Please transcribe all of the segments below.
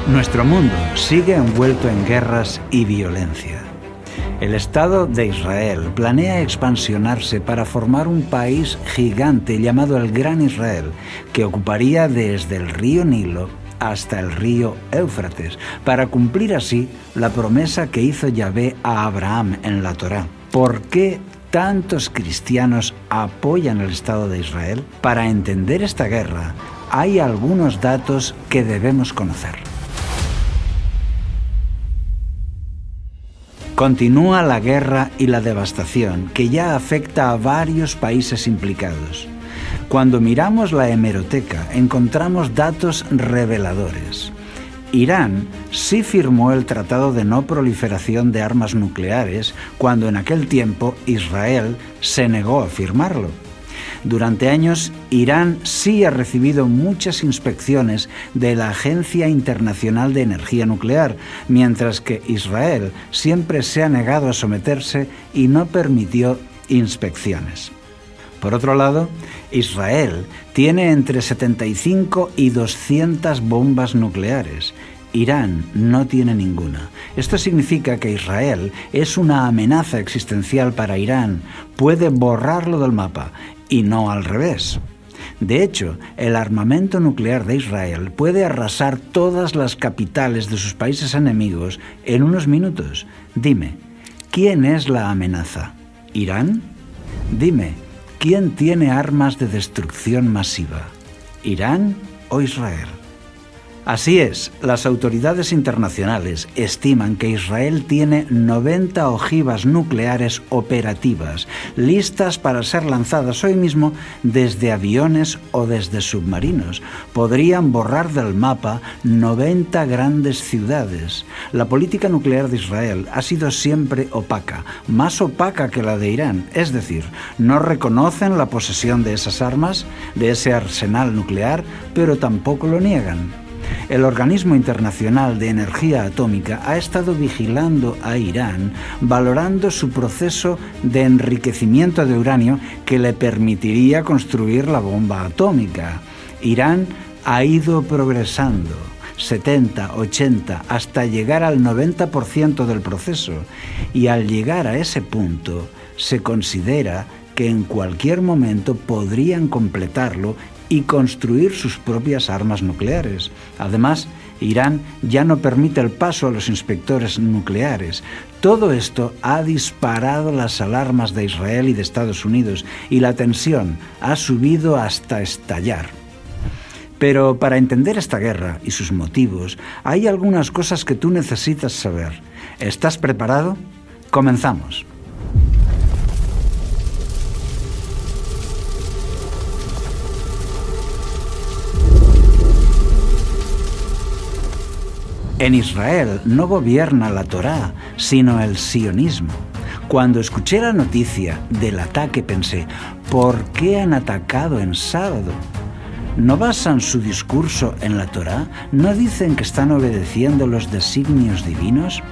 Nuestro mundo sigue envuelto en guerras y violencia. El Estado de Israel planea expansionarse para formar un país gigante llamado el Gran Israel, que ocuparía desde el río Nilo hasta el río Éufrates, para cumplir así la promesa que hizo Yahvé a Abraham en la Torá. ¿Por qué tantos cristianos apoyan el Estado de Israel? Para entender esta guerra, hay algunos datos que debemos conocer. Continúa la guerra y la devastación que ya afecta a varios países implicados. Cuando miramos la hemeroteca, encontramos datos reveladores. Irán sí firmó el Tratado de No Proliferación de Armas Nucleares cuando en aquel tiempo Israel se negó a firmarlo. Durante años, Irán sí ha recibido muchas inspecciones de la Agencia Internacional de Energía Nuclear, mientras que Israel siempre se ha negado a someterse y no permitió inspecciones. Por otro lado, Israel tiene entre 75 y 200 bombas nucleares. Irán no tiene ninguna. Esto significa que Israel es una amenaza existencial para Irán. Puede borrarlo del mapa y no al revés. De hecho, el armamento nuclear de Israel puede arrasar todas las capitales de sus países enemigos en unos minutos. Dime, ¿quién es la amenaza? ¿Irán? Dime, ¿quién tiene armas de destrucción masiva? ¿Irán o Israel? Así es, las autoridades internacionales estiman que Israel tiene 90 ojivas nucleares operativas, listas para ser lanzadas hoy mismo desde aviones o desde submarinos. Podrían borrar del mapa 90 grandes ciudades. La política nuclear de Israel ha sido siempre opaca, más opaca que la de Irán. Es decir, no reconocen la posesión de esas armas, de ese arsenal nuclear, pero tampoco lo niegan. El Organismo Internacional de Energía Atómica ha estado vigilando a Irán, valorando su proceso de enriquecimiento de uranio que le permitiría construir la bomba atómica. Irán ha ido progresando, 70, 80, hasta llegar al 90% del proceso, y al llegar a ese punto se considera que en cualquier momento podrían completarlo y construir sus propias armas nucleares. Además, Irán ya no permite el paso a los inspectores nucleares. Todo esto ha disparado las alarmas de Israel y de Estados Unidos, y la tensión ha subido hasta estallar. Pero para entender esta guerra y sus motivos, hay algunas cosas que tú necesitas saber. ¿Estás preparado? Comenzamos. En Israel no gobierna la Torá, sino el sionismo. Cuando escuché la noticia del ataque pensé, ¿por qué han atacado en sábado? ¿No basan su discurso en la Torá? ¿No dicen que están obedeciendo los designios divinos?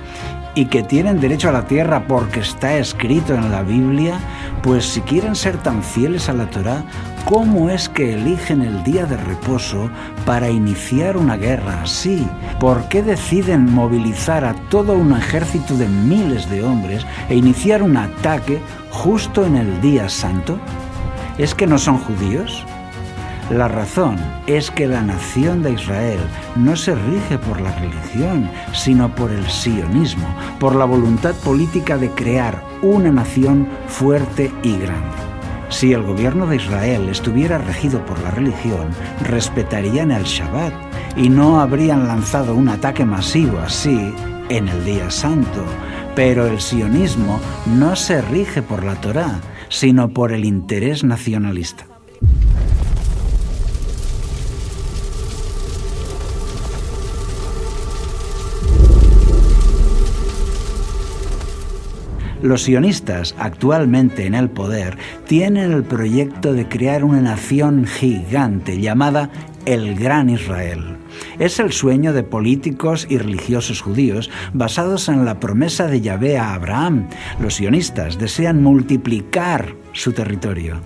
¿Y que tienen derecho a la tierra porque está escrito en la Biblia? Pues si quieren ser tan fieles a la Torá, ¿cómo es que eligen el día de reposo para iniciar una guerra así? ¿Por qué deciden movilizar a todo un ejército de miles de hombres e iniciar un ataque justo en el día santo? ¿Es que no son judíos? La razón es que la nación de Israel no se rige por la religión, sino por el sionismo, por la voluntad política de crear una nación fuerte y grande. Si el gobierno de Israel estuviera regido por la religión, respetarían el Shabbat y no habrían lanzado un ataque masivo así en el día santo. Pero el sionismo no se rige por la Torá, sino por el interés nacionalista. Los sionistas, actualmente en el poder, tienen el proyecto de crear una nación gigante llamada el Gran Israel. Es el sueño de políticos y religiosos judíos basados en la promesa de Yahvé a Abraham. Los sionistas desean multiplicar su territorio.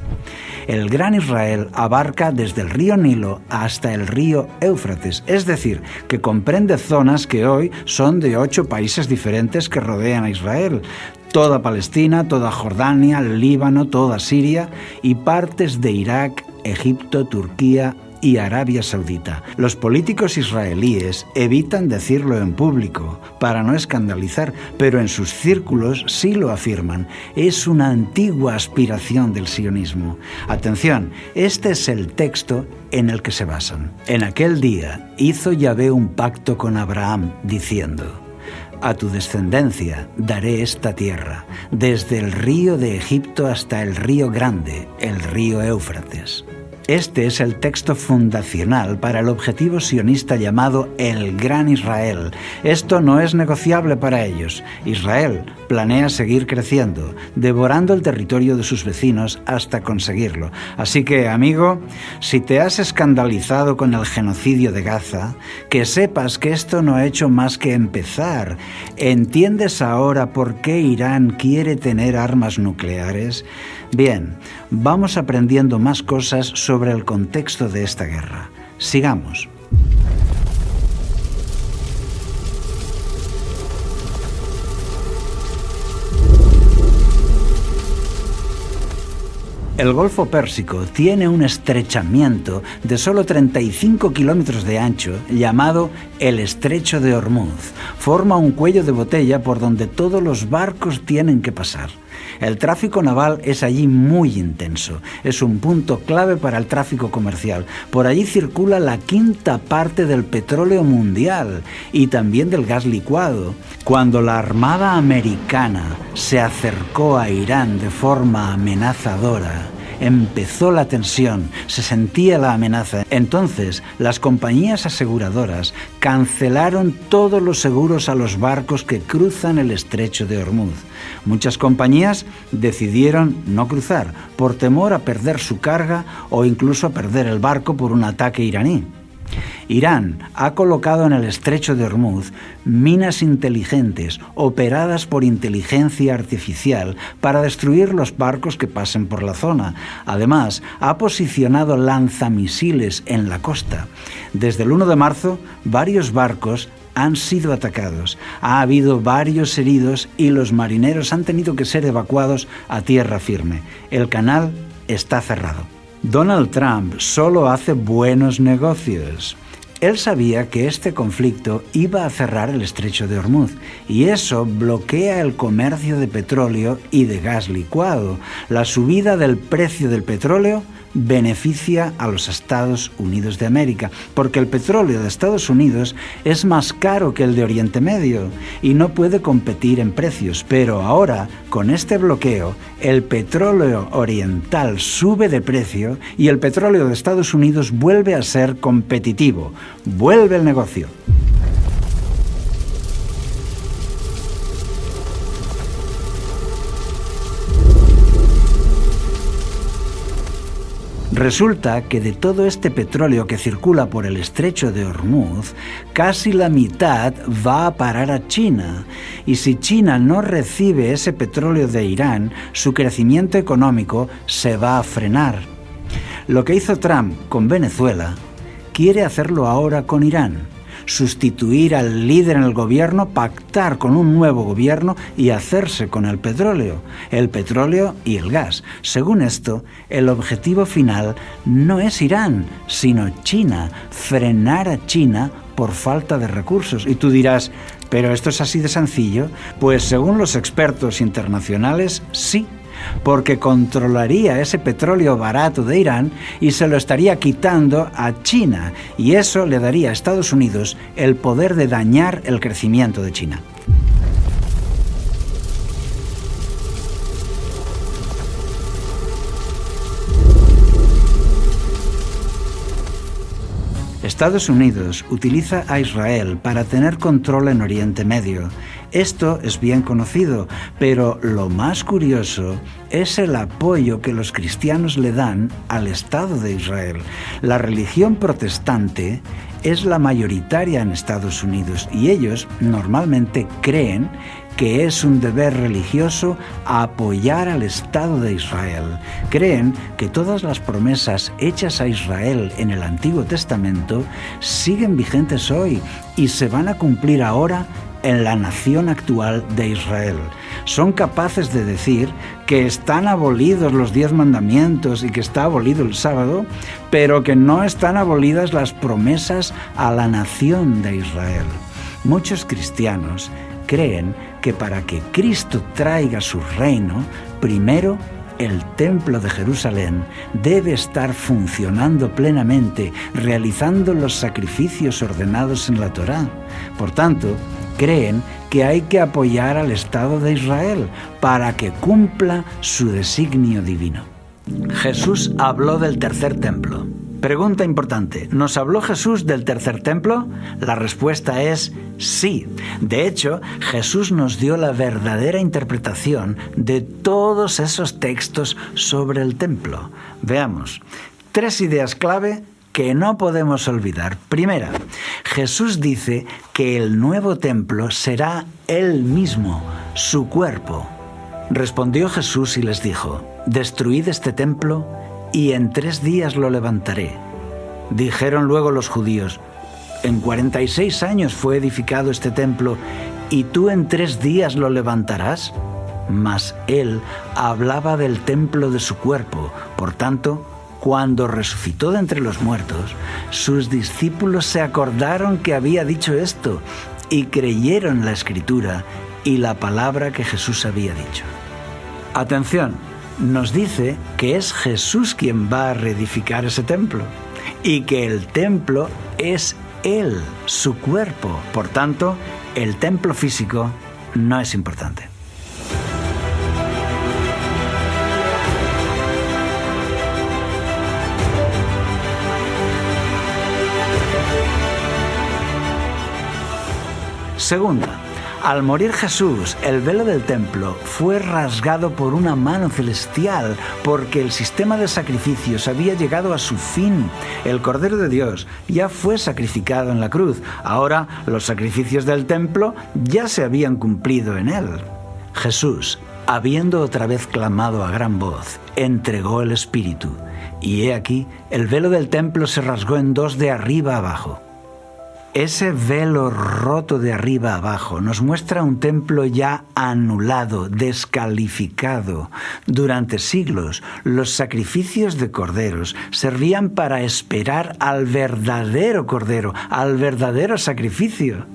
El Gran Israel abarca desde el río Nilo hasta el río Éufrates, es decir, que comprende zonas que hoy son de 8 países diferentes que rodean a Israel. Toda Palestina, toda Jordania, el Líbano, toda Siria y partes de Irak, Egipto, Turquía y Arabia Saudita. Los políticos israelíes evitan decirlo en público para no escandalizar, pero en sus círculos sí lo afirman. Es una antigua aspiración del sionismo. Atención, este es el texto en el que se basan. En aquel día hizo Yahvé un pacto con Abraham, diciendo: a tu descendencia daré esta tierra, desde el río de Egipto hasta el río grande, el río Éufrates. Este es el texto fundacional para el objetivo sionista llamado el Gran Israel. Esto no es negociable para ellos. Israel planea seguir creciendo, devorando el territorio de sus vecinos hasta conseguirlo. Así que, amigo, si te has escandalizado con el genocidio de Gaza, que sepas que esto no ha hecho más que empezar. ¿Entiendes ahora por qué Irán quiere tener armas nucleares? Bien, vamos aprendiendo más cosas sobre el contexto de esta guerra. Sigamos. El Golfo Pérsico tiene un estrechamiento de solo 35 kilómetros de ancho llamado el Estrecho de Ormuz. Forma un cuello de botella por donde todos los barcos tienen que pasar. El tráfico naval es allí muy intenso. Es un punto clave para el tráfico comercial. Por allí circula la 1/5 parte del petróleo mundial y también del gas licuado. Cuando la Armada Americana se acercó a Irán de forma amenazadora, empezó la tensión, se sentía la amenaza. Entonces, las compañías aseguradoras cancelaron todos los seguros a los barcos que cruzan el Estrecho de Ormuz. Muchas compañías decidieron no cruzar por temor a perder su carga o incluso a perder el barco por un ataque iraní. Irán ha colocado en el Estrecho de Ormuz minas inteligentes operadas por inteligencia artificial para destruir los barcos que pasen por la zona. Además, ha posicionado lanzamisiles en la costa. Desde el 1 de marzo, varios barcos han sido atacados. Ha habido varios heridos y los marineros han tenido que ser evacuados a tierra firme. El canal está cerrado. Donald Trump solo hace buenos negocios. Él sabía que este conflicto iba a cerrar el Estrecho de Ormuz y eso bloquea el comercio de petróleo y de gas licuado. La subida del precio del petróleo beneficia a los Estados Unidos de América, porque el petróleo de Estados Unidos es más caro que el de Oriente Medio y no puede competir en precios. Pero ahora, con este bloqueo, el petróleo oriental sube de precio y el petróleo de Estados Unidos vuelve a ser competitivo. Vuelve el negocio. Resulta que de todo este petróleo que circula por el Estrecho de Ormuz, casi la mitad va a parar a China. Y si China no recibe ese petróleo de Irán, su crecimiento económico se va a frenar. Lo que hizo Trump con Venezuela, quiere hacerlo ahora con Irán. Sustituir al líder en el gobierno, pactar con un nuevo gobierno y hacerse con el petróleo y el gas. Según esto, el objetivo final no es Irán, sino China, frenar a China por falta de recursos. Y tú dirás, ¿pero esto es así de sencillo? Pues según los expertos internacionales, sí. Porque controlaría ese petróleo barato de Irán y se lo estaría quitando a China, y eso le daría a Estados Unidos el poder de dañar el crecimiento de China. Estados Unidos utiliza a Israel para tener control en Oriente Medio. Esto es bien conocido, pero lo más curioso es el apoyo que los cristianos le dan al Estado de Israel. La religión protestante es la mayoritaria en Estados Unidos y ellos normalmente creen que es un deber religioso apoyar al Estado de Israel. Creen que todas las promesas hechas a Israel en el Antiguo Testamento siguen vigentes hoy y se van a cumplir ahora en la nación actual de Israel. Son capaces de decir que están abolidos los 10 mandamientos y que está abolido el sábado, pero que no están abolidas las promesas a la nación de Israel. Muchos cristianos creen que para que Cristo traiga su reino, primero el templo de Jerusalén debe estar funcionando plenamente, realizando los sacrificios ordenados en la Torá. Por tanto, creen que hay que apoyar al Estado de Israel para que cumpla su designio divino. Jesús habló del tercer templo. Pregunta importante, ¿nos habló Jesús del tercer templo? La respuesta es sí. De hecho, Jesús nos dio la verdadera interpretación de todos esos textos sobre el templo. Veamos, 3 ideas clave que no podemos olvidar. Primera, Jesús dice que el nuevo templo será Él mismo, su cuerpo. Respondió Jesús y les dijo, «Destruid este templo y en 3 días lo levantaré». Dijeron luego los judíos, «En 46 años fue edificado este templo, ¿y tú en 3 días lo levantarás?» Mas Él hablaba del templo de su cuerpo. Por tanto, cuando resucitó de entre los muertos, sus discípulos se acordaron que había dicho esto y creyeron la Escritura y la palabra que Jesús había dicho. Atención, nos dice que es Jesús quien va a reedificar ese templo y que el templo es Él, su cuerpo. Por tanto, el templo físico no es importante. Segunda, al morir Jesús, el velo del templo fue rasgado por una mano celestial porque el sistema de sacrificios había llegado a su fin. El Cordero de Dios ya fue sacrificado en la cruz. Ahora los sacrificios del templo ya se habían cumplido en él. Jesús, habiendo otra vez clamado a gran voz, entregó el Espíritu. Y he aquí, el velo del templo se rasgó en 2 de arriba abajo. Ese velo roto de arriba abajo nos muestra un templo ya anulado, descalificado. Durante siglos, los sacrificios de corderos servían para esperar al verdadero cordero, al verdadero sacrificio.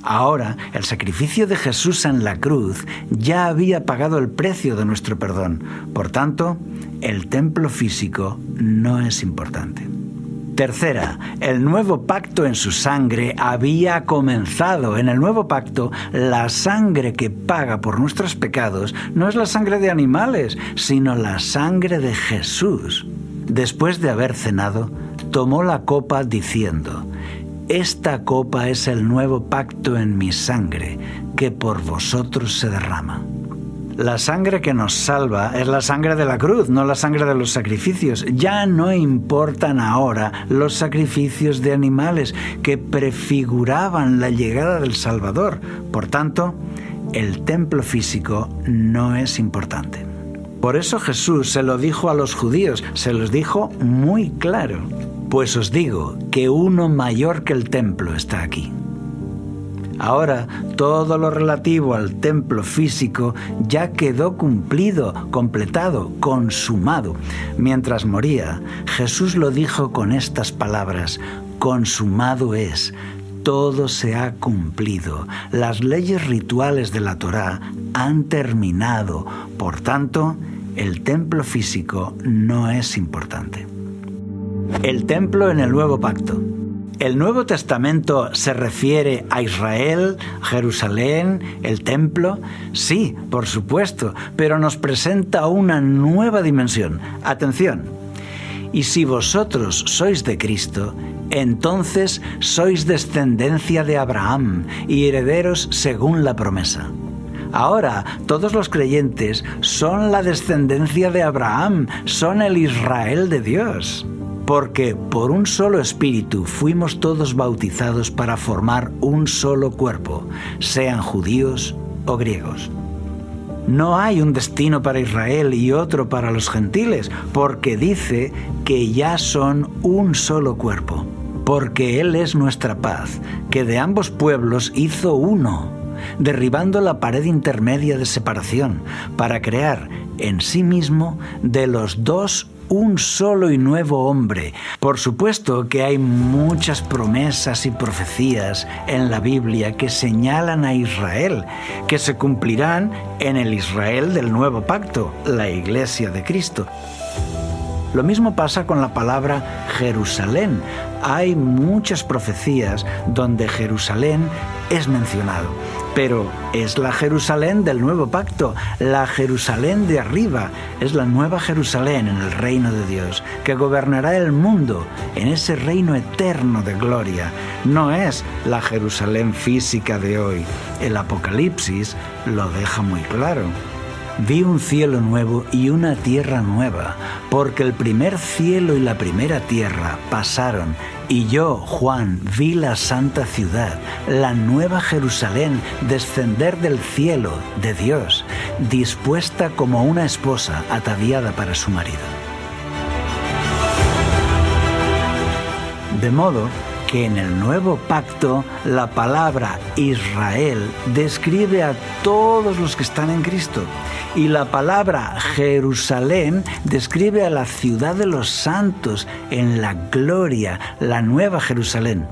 Ahora, el sacrificio de Jesús en la cruz ya había pagado el precio de nuestro perdón. Por tanto, el templo físico no es importante. Tercera, el nuevo pacto en su sangre había comenzado. En el nuevo pacto, la sangre que paga por nuestros pecados no es la sangre de animales, sino la sangre de Jesús. Después de haber cenado, tomó la copa diciendo, «Esta copa es el nuevo pacto en mi sangre, que por vosotros se derrama». La sangre que nos salva es la sangre de la cruz, no la sangre de los sacrificios. Ya no importan ahora los sacrificios de animales que prefiguraban la llegada del Salvador. Por tanto, el templo físico no es importante. Por eso Jesús se lo dijo a los judíos, se los dijo muy claro. Pues os digo que uno mayor que el templo está aquí. Ahora, todo lo relativo al templo físico ya quedó cumplido, completado, consumado. Mientras moría, Jesús lo dijo con estas palabras, «Consumado es, todo se ha cumplido. Las leyes rituales de la Torá han terminado. Por tanto, el templo físico no es importante». El templo en el Nuevo Pacto. ¿El Nuevo Testamento se refiere a Israel, Jerusalén, el templo? Sí, por supuesto, pero nos presenta una nueva dimensión. Atención. Y si vosotros sois de Cristo, entonces sois descendencia de Abraham y herederos según la promesa. Ahora, todos los creyentes son la descendencia de Abraham, son el Israel de Dios. porque por un solo espíritu fuimos todos bautizados para formar un solo cuerpo, sean judíos o griegos. No hay un destino para Israel y otro para los gentiles, porque dice que ya son un solo cuerpo, porque Él es nuestra paz, que de ambos pueblos hizo uno, derribando la pared intermedia de separación, para crear en sí mismo de los dos un solo y nuevo hombre. Por supuesto que hay muchas promesas y profecías en la Biblia que señalan a Israel, que se cumplirán en el Israel del nuevo pacto, la Iglesia de Cristo. Lo mismo pasa con la palabra Jerusalén. Hay muchas profecías donde Jerusalén es mencionado, pero es la Jerusalén del nuevo pacto, la Jerusalén de arriba, es la nueva Jerusalén en el reino de Dios, que gobernará el mundo en ese reino eterno de gloria. No es la Jerusalén física de hoy. El Apocalipsis lo deja muy claro. Vi un cielo nuevo y una tierra nueva, porque el primer cielo y la primera tierra pasaron, y yo, Juan, vi la santa ciudad, la nueva Jerusalén, descender del cielo de Dios, dispuesta como una esposa ataviada para su marido. De modo que en el nuevo pacto la palabra Israel describe a todos los que están en Cristo y la palabra Jerusalén describe a la ciudad de los santos en la gloria, la nueva Jerusalén.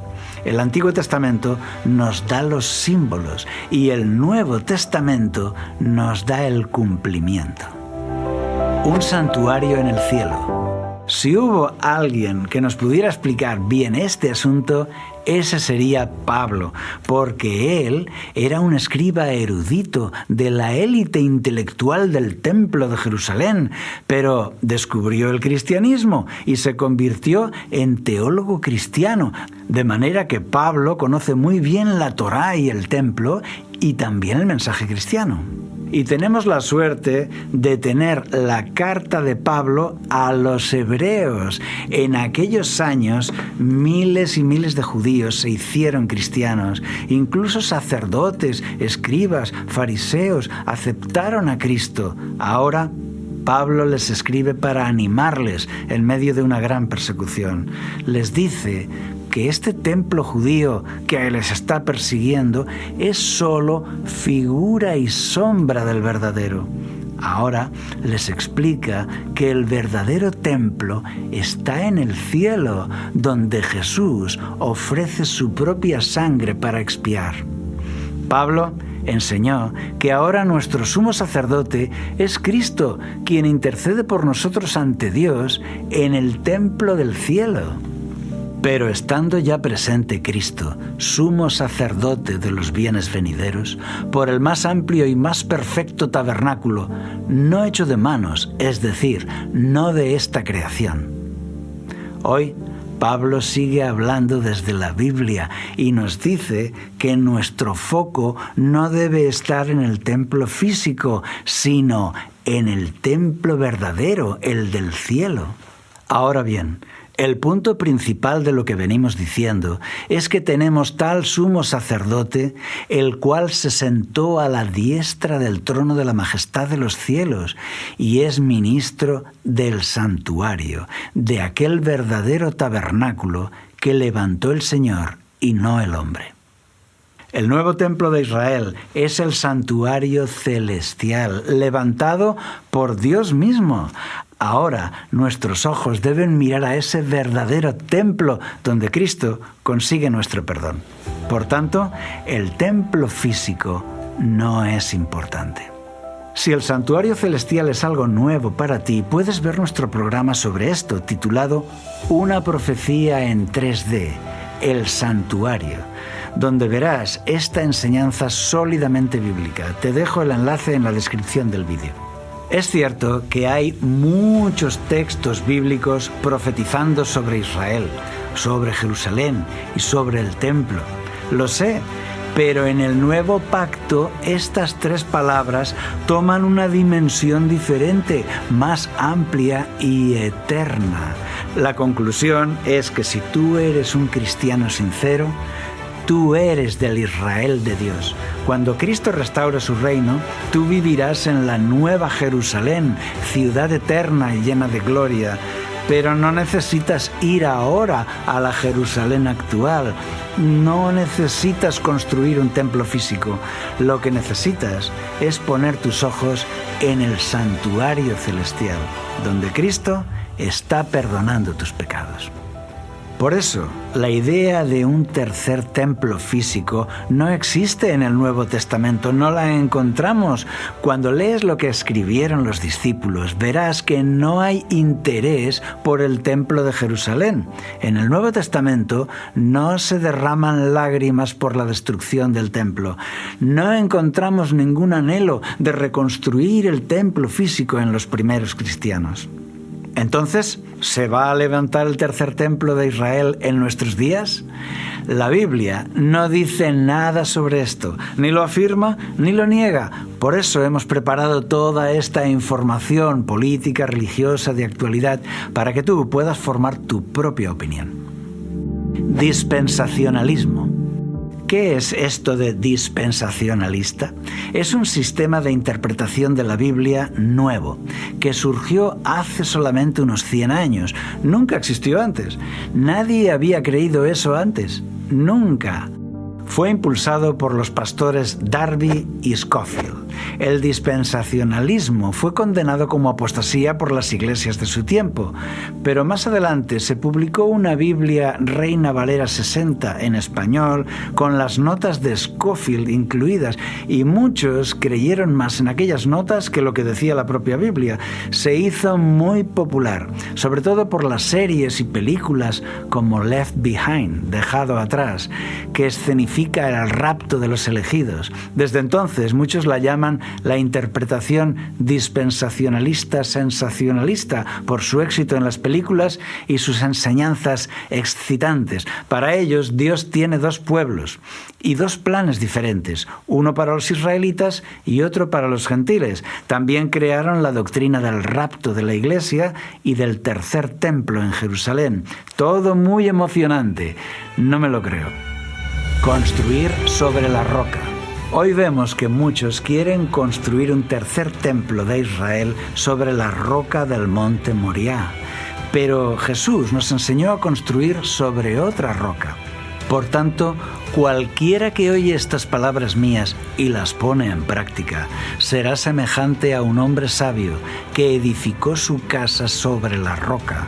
El Antiguo Testamento nos da los símbolos y el Nuevo Testamento nos da el cumplimiento. Un santuario en el cielo. Si hubo alguien que nos pudiera explicar bien este asunto, ese sería Pablo, porque él era un escriba erudito de la élite intelectual del Templo de Jerusalén, pero descubrió el cristianismo y se convirtió en teólogo cristiano, de manera que Pablo conoce muy bien la Torá y el Templo y también el mensaje cristiano. Y tenemos la suerte de tener la carta de Pablo a los hebreos. En aquellos años, miles y miles de judíos se hicieron cristianos. Incluso sacerdotes, escribas, fariseos aceptaron a Cristo. Ahora, Pablo les escribe para animarles en medio de una gran persecución. Les dice que este templo judío que les está persiguiendo es solo figura y sombra del verdadero. Ahora les explica que el verdadero templo está en el cielo, donde Jesús ofrece su propia sangre para expiar. Pablo enseñó que ahora nuestro sumo sacerdote es Cristo, quien intercede por nosotros ante Dios en el templo del cielo. Pero estando ya presente Cristo, sumo sacerdote de los bienes venideros, por el más amplio y más perfecto tabernáculo, no hecho de manos, es decir, no de esta creación. Hoy, Pablo sigue hablando desde la Biblia y nos dice que nuestro foco no debe estar en el templo físico, sino en el templo verdadero, el del cielo. Ahora bien, el punto principal de lo que venimos diciendo es que tenemos tal sumo sacerdote, el cual se sentó a la diestra del trono de la majestad de los cielos y es ministro del santuario, de aquel verdadero tabernáculo que levantó el Señor y no el hombre. El nuevo templo de Israel es el santuario celestial, levantado por Dios mismo. Ahora nuestros ojos deben mirar a ese verdadero templo donde Cristo consigue nuestro perdón. Por tanto, el templo físico no es importante. Si el santuario celestial es algo nuevo para ti, puedes ver nuestro programa sobre esto, titulado Una profecía en 3D, el santuario, donde verás esta enseñanza sólidamente bíblica. Te dejo el enlace en la descripción del vídeo. Es cierto que hay muchos textos bíblicos profetizando sobre Israel, sobre Jerusalén y sobre el templo. Lo sé, pero en el nuevo pacto estas tres palabras toman una dimensión diferente, más amplia y eterna. La conclusión es que si tú eres un cristiano sincero, tú eres del Israel de Dios. Cuando Cristo restaure su reino, tú vivirás en la nueva Jerusalén, ciudad eterna y llena de gloria. Pero no necesitas ir ahora a la Jerusalén actual. No necesitas construir un templo físico. Lo que necesitas es poner tus ojos en el santuario celestial, donde Cristo está perdonando tus pecados. Por eso, la idea de un tercer templo físico no existe en el Nuevo Testamento, no la encontramos. Cuando lees lo que escribieron los discípulos, verás que no hay interés por el templo de Jerusalén. En el Nuevo Testamento no se derraman lágrimas por la destrucción del templo. No encontramos ningún anhelo de reconstruir el templo físico en los primeros cristianos. Entonces, ¿se va a levantar el tercer templo de Israel en nuestros días? La Biblia no dice nada sobre esto, ni lo afirma ni lo niega. Por eso hemos preparado toda esta información política, religiosa, de actualidad, para que tú puedas formar tu propia opinión. Dispensacionalismo. ¿Qué es esto de dispensacionalista? Es un sistema de interpretación de la Biblia nuevo, que surgió hace solamente unos 100 años. Nunca existió antes. Nadie había creído eso antes. Nunca. Fue impulsado por los pastores Darby y Scofield. El dispensacionalismo fue condenado como apostasía por las iglesias de su tiempo, pero más adelante se publicó una Biblia Reina Valera 60 en español con las notas de Scofield incluidas, y muchos creyeron más en aquellas notas que lo que decía la propia Biblia. Se hizo muy popular, sobre todo por las series y películas como Left Behind, Dejado Atrás, que escenifica el rapto de los elegidos. Desde entonces muchos la llaman la interpretación dispensacionalista sensacionalista por su éxito en las películas y sus enseñanzas excitantes. Para ellos, Dios tiene dos pueblos y dos planes diferentes, uno para los israelitas y otro para los gentiles. También crearon la doctrina del rapto de la iglesia y del tercer templo en Jerusalén. Todo muy emocionante. No me lo creo. Construir sobre la roca. Hoy vemos que muchos quieren construir un tercer templo de Israel sobre la roca del monte Moriah. Pero Jesús nos enseñó a construir sobre otra roca. Por tanto, cualquiera que oye estas palabras mías y las pone en práctica, será semejante a un hombre sabio que edificó su casa sobre la roca.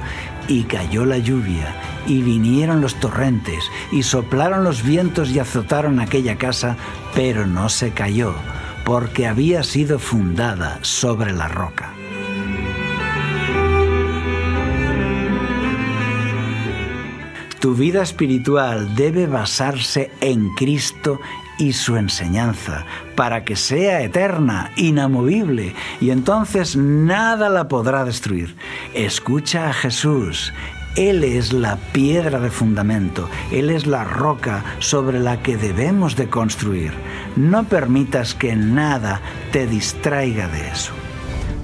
Y cayó la lluvia, y vinieron los torrentes, y soplaron los vientos y azotaron aquella casa, pero no se cayó, porque había sido fundada sobre la roca. Tu vida espiritual debe basarse en Cristo y su enseñanza, para que sea eterna, inamovible, y entonces nada la podrá destruir. Escucha a Jesús. Él es la piedra de fundamento, Él es la roca sobre la que debemos de construir. No permitas que nada te distraiga de eso.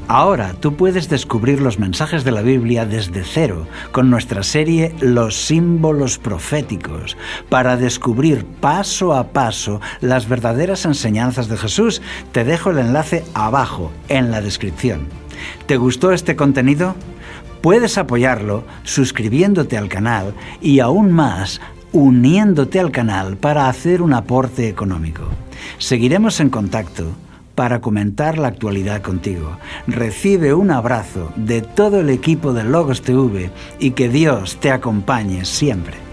Ahora tú puedes descubrir los mensajes de la Biblia desde cero con nuestra serie Los símbolos proféticos, para descubrir paso a paso las verdaderas enseñanzas de Jesús. Te dejo el enlace abajo en la descripción. ¿Te gustó este contenido? Puedes apoyarlo suscribiéndote al canal y aún más uniéndote al canal para hacer un aporte económico. Seguiremos en contacto para comentar la actualidad contigo. Recibe un abrazo de todo el equipo de Logos TV y que Dios te acompañe siempre.